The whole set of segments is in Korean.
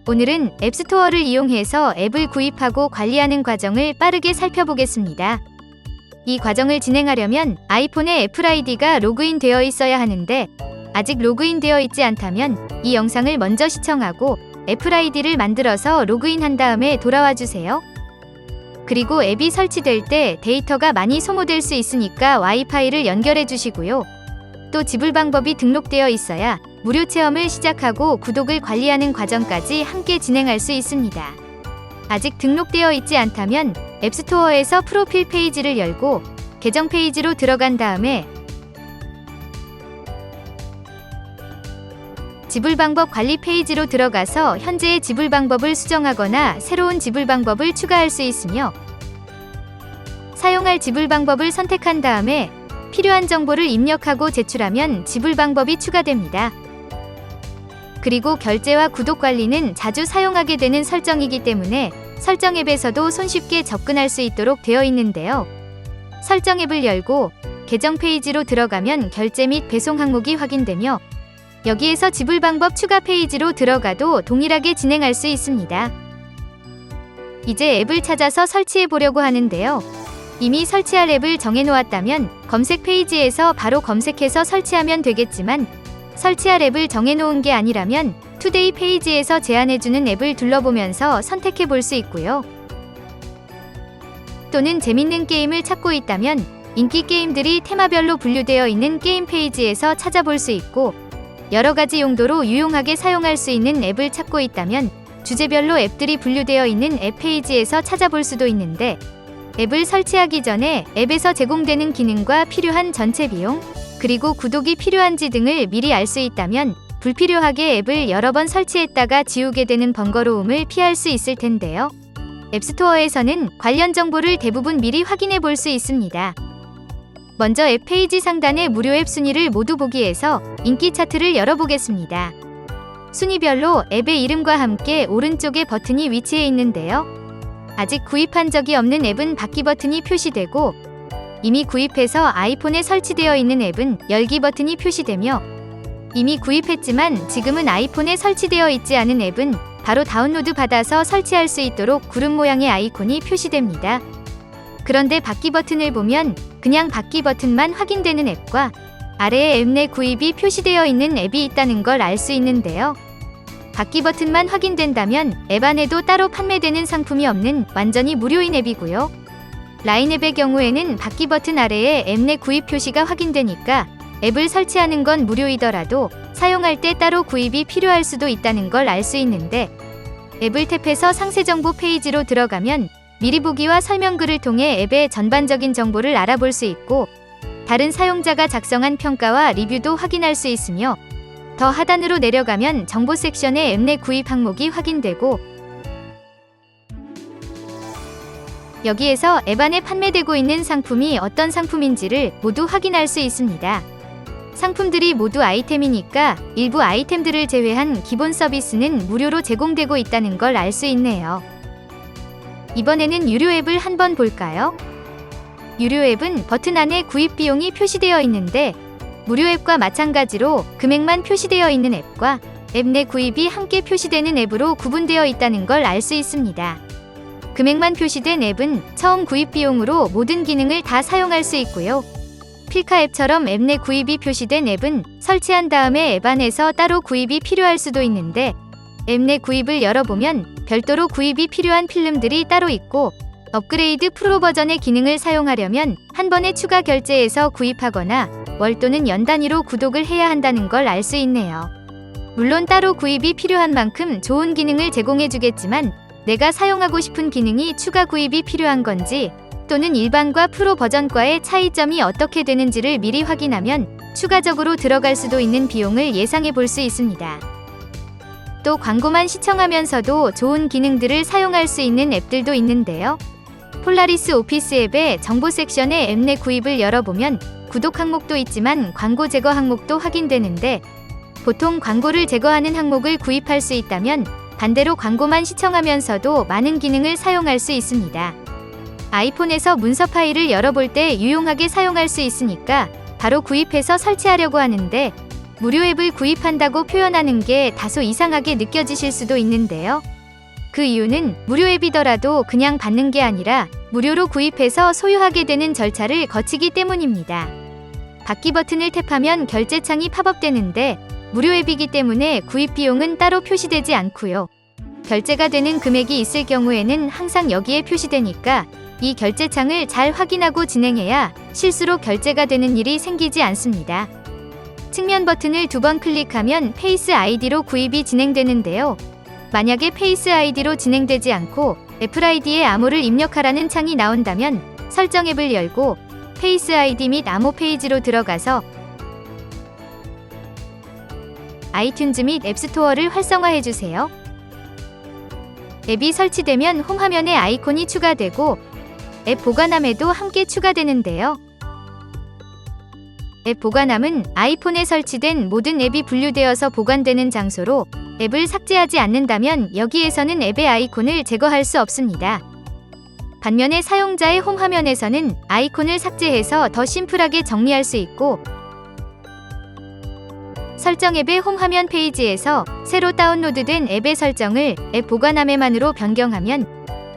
오늘은 앱스토어를 이용해서 앱을 구입하고 관리하는 과정을 빠르게 살펴보겠습니다. 이 과정을 진행하려면 아이폰에 애플 아이디가 로그인 되어 있어야 하는데 아직 로그인 되어 있지 않다면 이 영상을 먼저 시청하고 애플 아이디를 만들어서 로그인한 다음에 돌아와 주세요. 그리고 앱이 설치될 때 데이터가 많이 소모될 수 있으니까 와이파이를 연결해 주시고요. 또 지불 방법이 등록되어 있어야 무료 체험을 시작하고 구독을 관리하는 과정까지 함께 진행할 수 있습니다. 아직 등록되어 있지 않다면 앱스토어에서 프로필 페이지를 열고 계정 페이지로 들어간 다음에 지불 방법 관리 페이지로 들어가서 현재의 지불 방법을 수정하거나 새로운 지불 방법을 추가할 수 있으며 사용할 지불 방법을 선택한 다음에 필요한 정보를 입력하고 제출하면 지불 방법이 추가됩니다. 그리고 결제와 구독 관리는 자주 사용하게 되는 설정이기 때문에 설정 앱에서도 손쉽게 접근할 수 있도록 되어 있는데요. 설정 앱을 열고 계정 페이지로 들어가면 결제 및 배송 항목이 확인되며 여기에서 지불 방법 추가 페이지로 들어가도 동일하게 진행할 수 있습니다. 이제 앱을 찾아서 설치해 보려고 하는데요. 이미 설치할 앱을 정해 놓았다면 검색 페이지에서 바로 검색해서 설치하면 되겠지만 설치할 앱을 정해 놓은 게 아니라면 투데이 페이지에서 제안해주는 앱을 둘러보면서 선택해 볼 수 있고요. 또는 재밌는 게임을 찾고 있다면 인기 게임들이 테마별로 분류되어 있는 게임 페이지에서 찾아볼 수 있고 여러 가지 용도로 유용하게 사용할 수 있는 앱을 찾고 있다면 주제별로 앱들이 분류되어 있는 앱 페이지에서 찾아볼 수도 있는데 앱을 설치하기 전에 앱에서 제공되는 기능과 필요한 전체 비용, 그리고 구독이 필요한지 등을 미리 알 수 있다면 불필요하게 앱을 여러 번 설치했다가 지우게 되는 번거로움을 피할 수 있을 텐데요. 앱스토어에서는 관련 정보를 대부분 미리 확인해 볼 수 있습니다. 먼저 앱 페이지 상단의 무료 앱 순위를 모두 보기에서 인기 차트를 열어보겠습니다. 순위별로 앱의 이름과 함께 오른쪽에 버튼이 위치해 있는데요. 아직 구입한 적이 없는 앱은 받기 버튼이 표시되고 이미 구입해서 아이폰에 설치되어 있는 앱은 열기 버튼이 표시되며 이미 구입했지만 지금은 아이폰에 설치되어 있지 않은 앱은 바로 다운로드 받아서 설치할 수 있도록 구름 모양의 아이콘이 표시됩니다. 그런데 받기 버튼을 보면 그냥 받기 버튼만 확인되는 앱과 아래에 앱 내 구입이 표시되어 있는 앱이 있다는 걸 알 수 있는데요. 받기 버튼만 확인된다면 앱 안에도 따로 판매되는 상품이 없는 완전히 무료인 앱이고요. 라인 앱의 경우에는 받기 버튼 아래에 앱 내 구입 표시가 확인되니까 앱을 설치하는 건 무료이더라도 사용할 때 따로 구입이 필요할 수도 있다는 걸 알 수 있는데 앱을 탭해서 상세 정보 페이지로 들어가면 미리 보기와 설명글을 통해 앱의 전반적인 정보를 알아볼 수 있고 다른 사용자가 작성한 평가와 리뷰도 확인할 수 있으며 더 하단으로 내려가면 정보 섹션에 앱 내 구입 항목이 확인되고 여기에서 앱 안에 판매되고 있는 상품이 어떤 상품인지를 모두 확인할 수 있습니다. 상품들이 모두 아이템이니까 일부 아이템들을 제외한 기본 서비스는 무료로 제공되고 있다는 걸 알 수 있네요. 이번에는 유료 앱을 한번 볼까요? 유료 앱은 버튼 안에 구입 비용이 표시되어 있는데 무료 앱과 마찬가지로 금액만 표시되어 있는 앱과 앱 내 구입이 함께 표시되는 앱으로 구분되어 있다는 걸 알 수 있습니다. 금액만 표시된 앱은 처음 구입 비용으로 모든 기능을 다 사용할 수 있고요. 필카 앱처럼 앱 내 구입이 표시된 앱은 설치한 다음에 앱 안에서 따로 구입이 필요할 수도 있는데 앱 내 구입을 열어보면 별도로 구입이 필요한 필름들이 따로 있고 업그레이드 프로 버전의 기능을 사용하려면 한 번에 추가 결제해서 구입하거나 월 또는 연 단위로 구독을 해야 한다는 걸 알 수 있네요. 물론 따로 구입이 필요한 만큼 좋은 기능을 제공해 주겠지만 내가 사용하고 싶은 기능이 추가 구입이 필요한 건지 또는 일반과 프로 버전과의 차이점이 어떻게 되는지를 미리 확인하면 추가적으로 들어갈 수도 있는 비용을 예상해 볼 수 있습니다. 또 광고만 시청하면서도 좋은 기능들을 사용할 수 있는 앱들도 있는데요. 폴라리스 오피스 앱의 정보 섹션에 앱 내 구입을 열어보면 구독 항목도 있지만 광고 제거 항목도 확인되는데 보통 광고를 제거하는 항목을 구입할 수 있다면 반대로 광고만 시청하면서도 많은 기능을 사용할 수 있습니다. 아이폰에서 문서 파일을 열어볼 때 유용하게 사용할 수 있으니까 바로 구입해서 설치하려고 하는데 무료 앱을 구입한다고 표현하는 게 다소 이상하게 느껴지실 수도 있는데요. 그 이유는 무료 앱이더라도 그냥 받는 게 아니라 무료로 구입해서 소유하게 되는 절차를 거치기 때문입니다. 받기 버튼을 탭하면 결제창이 팝업되는데 무료 앱이기 때문에 구입 비용은 따로 표시되지 않고요. 결제가 되는 금액이 있을 경우에는 항상 여기에 표시되니까 이 결제창을 잘 확인하고 진행해야 실수로 결제가 되는 일이 생기지 않습니다. 측면 버튼을 2번 클릭하면 페이스 아이디로 구입이 진행되는데요. 만약에 페이스 아이디로 진행되지 않고 애플 아이디에 암호를 입력하라는 창이 나온다면 설정 앱을 열고 페이스 아이디 및 암호 페이지로 들어가서 아이튠즈 및 앱스토어를 활성화해주세요. 앱이 설치되면 홈 화면에 아이콘이 추가되고 앱 보관함에도 함께 추가되는데요. 앱 보관함은 아이폰에 설치된 모든 앱이 분류되어서 보관되는 장소로 앱을 삭제하지 않는다면 여기에서는 앱의 아이콘을 제거할 수 없습니다. 반면에 사용자의 홈 화면에서는 아이콘을 삭제해서 더 심플하게 정리할 수 있고 설정 앱의 홈 화면 페이지에서 새로 다운로드된 앱의 설정을 앱 보관함에만으로 변경하면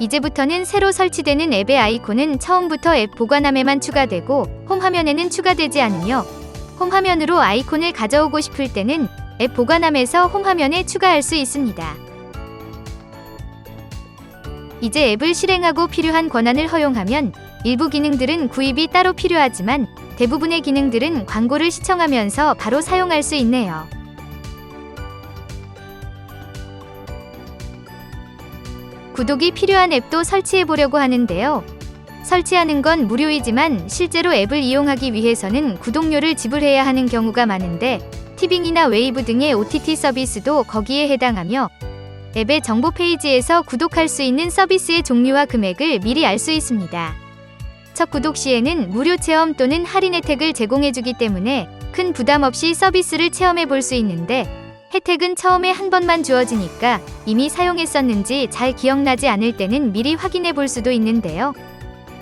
이제부터는 새로 설치되는 앱의 아이콘은 처음부터 앱 보관함에만 추가되고 홈 화면에는 추가되지 않으며 홈 화면으로 아이콘을 가져오고 싶을 때는 앱 보관함에서 홈 화면에 추가할 수 있습니다. 이제 앱을 실행하고 필요한 권한을 허용하면 일부 기능들은 구입이 따로 필요하지만 대부분의 기능들은 광고를 시청하면서 바로 사용할 수 있네요. 구독이 필요한 앱도 설치해 보려고 하는데요. 설치하는 건 무료이지만 실제로 앱을 이용하기 위해서는 구독료를 지불해야 하는 경우가 많은데 티빙이나 웨이브 등의 OTT 서비스도 거기에 해당하며 앱의 정보 페이지에서 구독할 수 있는 서비스의 종류와 금액을 미리 알 수 있습니다. 첫 구독 시에는 무료 체험 또는 할인 혜택을 제공해주기 때문에 큰 부담 없이 서비스를 체험해 볼 수 있는데 혜택은 처음에 한 번만 주어지니까 이미 사용했었는지 잘 기억나지 않을 때는 미리 확인해 볼 수도 있는데요.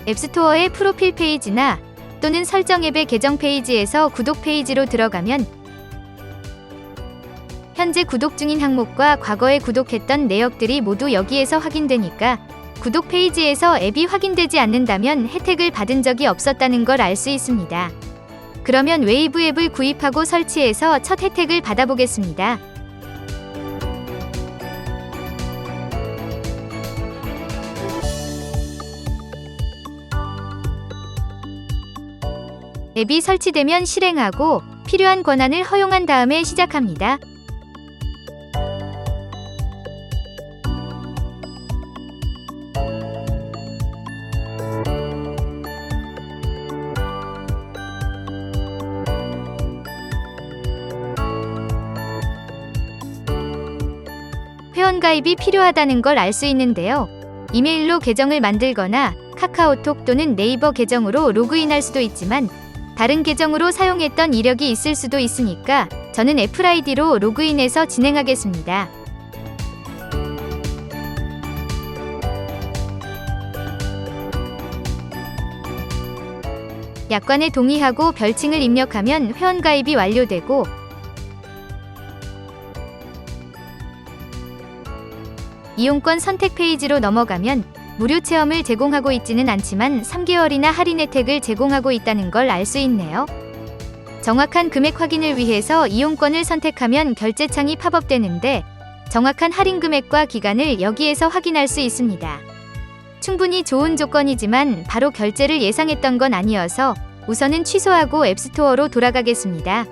앱스토어의 프로필 페이지나 또는 설정 앱의 계정 페이지에서 구독 페이지로 들어가면 현재 구독 중인 항목과 과거에 구독했던 내역들이 모두 여기에서 확인되니까 구독 페이지에서 앱이 확인되지 않는다면 혜택을 받은 적이 없었다는 걸 알 수 있습니다. 그러면 웨이브 앱을 구입하고 설치해서 첫 혜택을 받아보겠습니다. 앱이 설치되면 실행하고 필요한 권한을 허용한 다음에 시작합니다. 회원가입이 필요하다는 걸 알 수 있는데요. 이메일로 계정을 만들거나 카카오톡 또는 네이버 계정으로 로그인할 수도 있지만 다른 계정으로 사용했던 이력이 있을 수도 있으니까 저는 애플 아이디로 로그인해서 진행하겠습니다. 약관에 동의하고 별칭을 입력하면 회원가입이 완료되고 이용권 선택 페이지로 넘어가면 무료 체험을 제공하고 있지는 않지만 3개월이나 할인 혜택을 제공하고 있다는 걸 알 수 있네요. 정확한 금액 확인을 위해서 이용권을 선택하면 결제창이 팝업되는데 정확한 할인 금액과 기간을 여기에서 확인할 수 있습니다. 충분히 좋은 조건이지만 바로 결제를 예상했던 건 아니어서 우선은 취소하고 앱스토어로 돌아가겠습니다.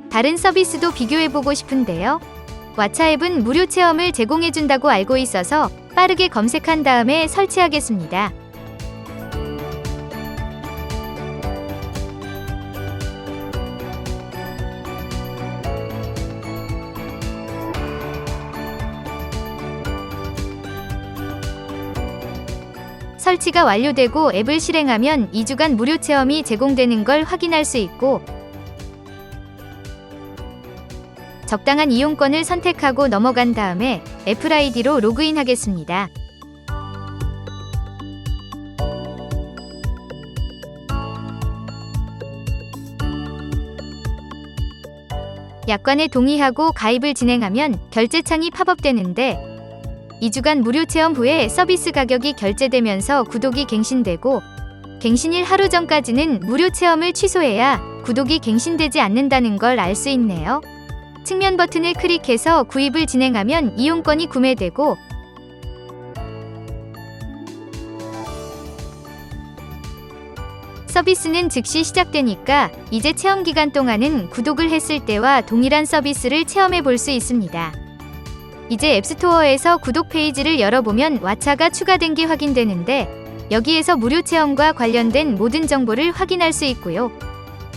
다른 서비스도 비교해보고 싶은데요. 왓챠 앱은 무료 체험을 제공해준다고 알고 있어서 빠르게 검색한 다음에 설치하겠습니다. 설치가 완료되고 앱을 실행하면 2주간 무료 체험이 제공되는 걸 확인할 수 있고 적당한 이용권을 선택하고 넘어간 다음에 애플 아이디로 로그인하겠습니다. 약관에 동의하고 가입을 진행하면 결제창이 팝업되는데 2주간 무료 체험 후에 서비스 가격이 결제되면서 구독이 갱신되고 갱신일 하루 전까지는 무료 체험을 취소해야 구독이 갱신되지 않는다는 걸 알 수 있네요. 측면 버튼을 클릭해서 구입을 진행하면 이용권이 구매되고 서비스는 즉시 시작되니까 이제 체험 기간 동안은 구독을 했을 때와 동일한 서비스를 체험해 볼 수 있습니다. 이제 앱스토어에서 구독 페이지를 열어보면 왓챠가 추가된 게 확인되는데 여기에서 무료 체험과 관련된 모든 정보를 확인할 수 있고요.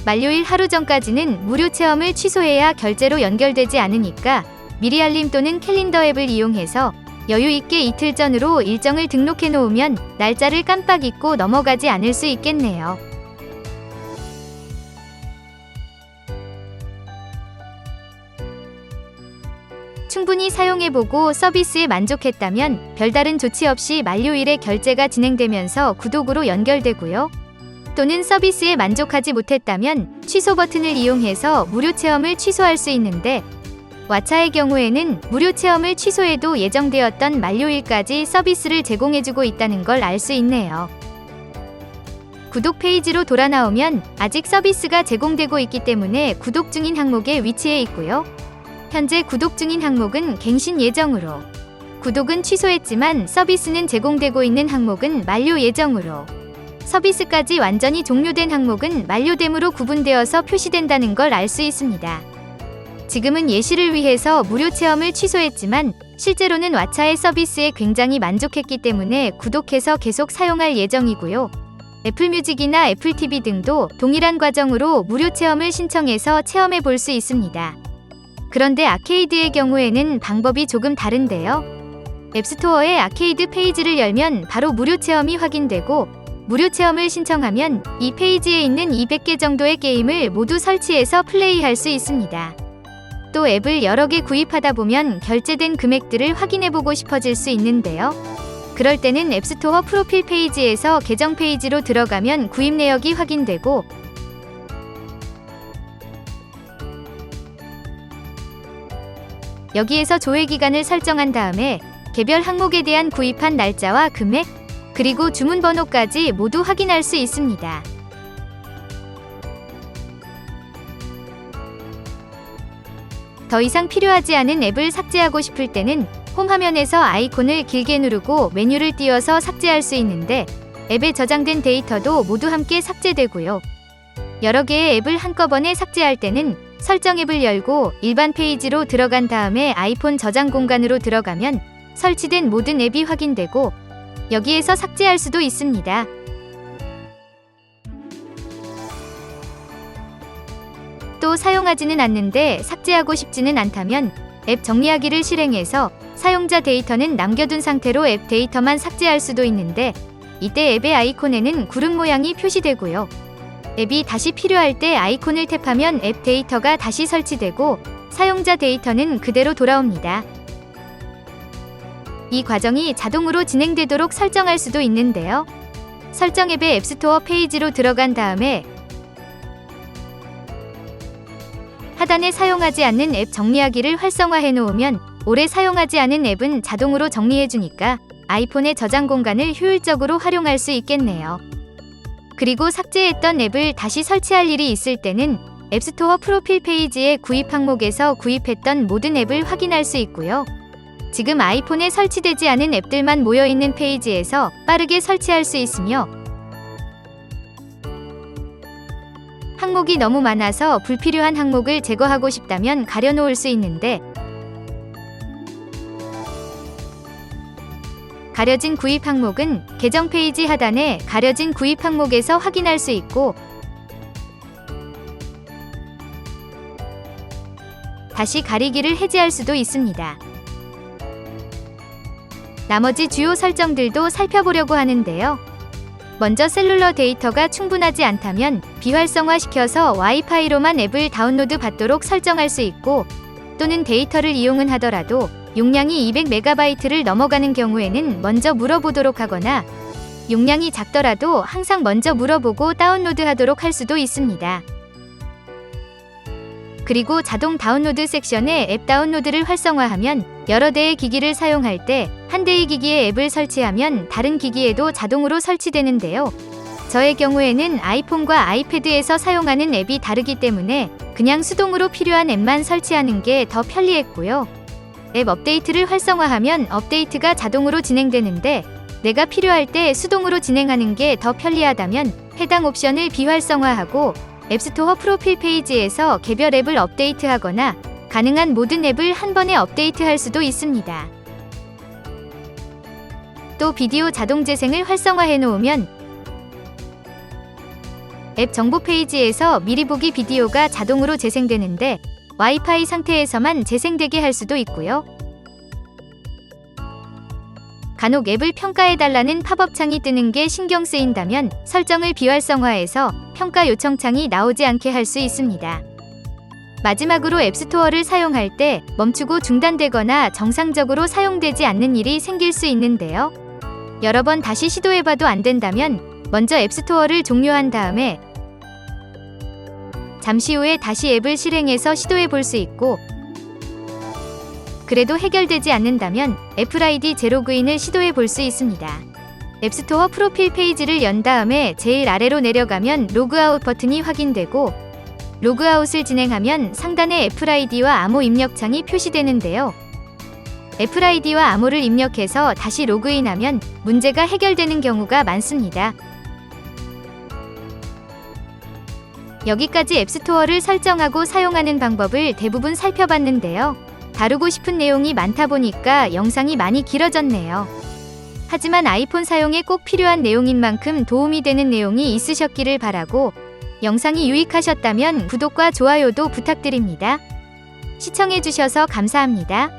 만료일 하루 전까지는 무료 체험을 취소해야 결제로 연결되지 않으니까 미리 알림 또는 캘린더 앱을 이용해서 여유 있게 이틀 전으로 일정을 등록해 놓으면 날짜를 깜빡 잊고 넘어가지 않을 수 있겠네요. 충분히 사용해보고 서비스에 만족했다면 별다른 조치 없이 만료일에 결제가 진행되면서 구독으로 연결되고요. 또는 서비스에 만족하지 못했다면 취소 버튼을 이용해서 무료 체험을 취소할 수 있는데 왓챠의 경우에는 무료 체험을 취소해도 예정되었던 만료일까지 서비스를 제공해주고 있다는 걸 알 수 있네요. 구독 페이지로 돌아 나오면 아직 서비스가 제공되고 있기 때문에 구독 중인 항목에 위치해 있고요. 현재 구독 중인 항목은 갱신 예정으로, 구독은 취소했지만 서비스는 제공되고 있는 항목은 만료 예정으로, 서비스까지 완전히 종료된 항목은 만료됨으로 구분되어서 표시된다는 걸 알 수 있습니다. 지금은 예시를 위해서 무료 체험을 취소했지만 실제로는 왓챠의 서비스에 굉장히 만족했기 때문에 구독해서 계속 사용할 예정이고요. 애플뮤직이나 애플TV 등도 동일한 과정으로 무료 체험을 신청해서 체험해 볼 수 있습니다. 그런데 아케이드의 경우에는 방법이 조금 다른데요. 앱스토어의 아케이드 페이지를 열면 바로 무료 체험이 확인되고 무료 체험을 신청하면 이 페이지에 있는 200개 정도의 게임을 모두 설치해서 플레이할 수 있습니다. 또 앱을 여러 개 구입하다 보면 결제된 금액들을 확인해보고 싶어질 수 있는데요. 그럴 때는 앱스토어 프로필 페이지에서 계정 페이지로 들어가면 구입 내역이 확인되고 여기에서 조회 기간을 설정한 다음에 개별 항목에 대한 구입한 날짜와 금액, 그리고 주문 번호까지 모두 확인할 수 있습니다. 더 이상 필요하지 않은 앱을 삭제하고 싶을 때는 홈 화면에서 아이콘을 길게 누르고 메뉴를 띄워서 삭제할 수 있는데 앱에 저장된 데이터도 모두 함께 삭제되고요. 여러 개의 앱을 한꺼번에 삭제할 때는 설정 앱을 열고 일반 페이지로 들어간 다음에 아이폰 저장 공간으로 들어가면 설치된 모든 앱이 확인되고 여기에서 삭제할 수도 있습니다. 또 사용하지는 않는데 삭제하고 싶지는 않다면 앱 정리하기를 실행해서 사용자 데이터는 남겨둔 상태로 앱 데이터만 삭제할 수도 있는데 이때 앱의 아이콘에는 구름 모양이 표시되고요. 앱이 다시 필요할 때 아이콘을 탭하면 앱 데이터가 다시 설치되고 사용자 데이터는 그대로 돌아옵니다. 이 과정이 자동으로 진행되도록 설정할 수도 있는데요. 설정 앱의 앱스토어 페이지로 들어간 다음에 하단에 사용하지 않는 앱 정리하기를 활성화해 놓으면 오래 사용하지 않은 앱은 자동으로 정리해주니까 아이폰의 저장 공간을 효율적으로 활용할 수 있겠네요. 그리고 삭제했던 앱을 다시 설치할 일이 있을 때는 앱스토어 프로필 페이지의 구입 항목에서 구입했던 모든 앱을 확인할 수 있고요. 지금 아이폰에 설치되지 않은 앱들만 모여있는 페이지에서 빠르게 설치할 수 있으며 항목이 너무 많아서 불필요한 항목을 제거하고 싶다면 가려놓을 수 있는데 가려진 구입 항목은 계정 페이지 하단에 가려진 구입 항목에서 확인할 수 있고 다시 가리기를 해제할 수도 있습니다. 나머지 주요 설정들도 살펴보려고 하는데요. 먼저 셀룰러 데이터가 충분하지 않다면 비활성화시켜서 와이파이로만 앱을 다운로드 받도록 설정할 수 있고 또는 데이터를 이용은 하더라도 용량이 200MB를 넘어가는 경우에는 먼저 물어보도록 하거나 용량이 작더라도 항상 먼저 물어보고 다운로드 하도록 할 수도 있습니다. 그리고 자동 다운로드 섹션에 앱 다운로드를 활성화하면 여러 대의 기기를 사용할 때 한 대의 기기에 앱을 설치하면 다른 기기에도 자동으로 설치되는데요. 저의 경우에는 아이폰과 아이패드에서 사용하는 앱이 다르기 때문에 그냥 수동으로 필요한 앱만 설치하는 게 더 편리했고요. 앱 업데이트를 활성화하면 업데이트가 자동으로 진행되는데 내가 필요할 때 수동으로 진행하는 게 더 편리하다면 해당 옵션을 비활성화하고 앱스토어 프로필 페이지에서 개별 앱을 업데이트하거나 가능한 모든 앱을 한 번에 업데이트할 수도 있습니다. 또 비디오 자동 재생을 활성화해 놓으면 앱 정보 페이지에서 미리 보기 비디오가 자동으로 재생되는데 와이파이 상태에서만 재생되게 할 수도 있고요. 간혹 앱을 평가해달라는 팝업 창이 뜨는 게 신경 쓰인다면 설정을 비활성화해서 평가 요청 창이 나오지 않게 할 수 있습니다. 마지막으로 앱스토어를 사용할 때 멈추고 중단되거나 정상적으로 사용되지 않는 일이 생길 수 있는데요. 여러 번 다시 시도해봐도 안 된다면 먼저 앱스토어를 종료한 다음에 잠시 후에 다시 앱을 실행해서 시도해 볼 수 있고, 그래도 해결되지 않는다면 애플 아이디 재로그인을 시도해 볼 수 있습니다. 앱스토어 프로필 페이지를 연 다음에 제일 아래로 내려가면 로그아웃 버튼이 확인되고 로그아웃을 진행하면 상단에 애플 아이디와 암호 입력창이 표시되는데요. 애플 아이디와 암호를 입력해서 다시 로그인하면 문제가 해결되는 경우가 많습니다. 여기까지 앱스토어를 설정하고 사용하는 방법을 대부분 살펴봤는데요. 다루고 싶은 내용이 많다 보니까 영상이 많이 길어졌네요. 하지만 아이폰 사용에 꼭 필요한 내용인 만큼 도움이 되는 내용이 있으셨기를 바라고, 영상이 유익하셨다면 구독과 좋아요도 부탁드립니다. 시청해주셔서 감사합니다.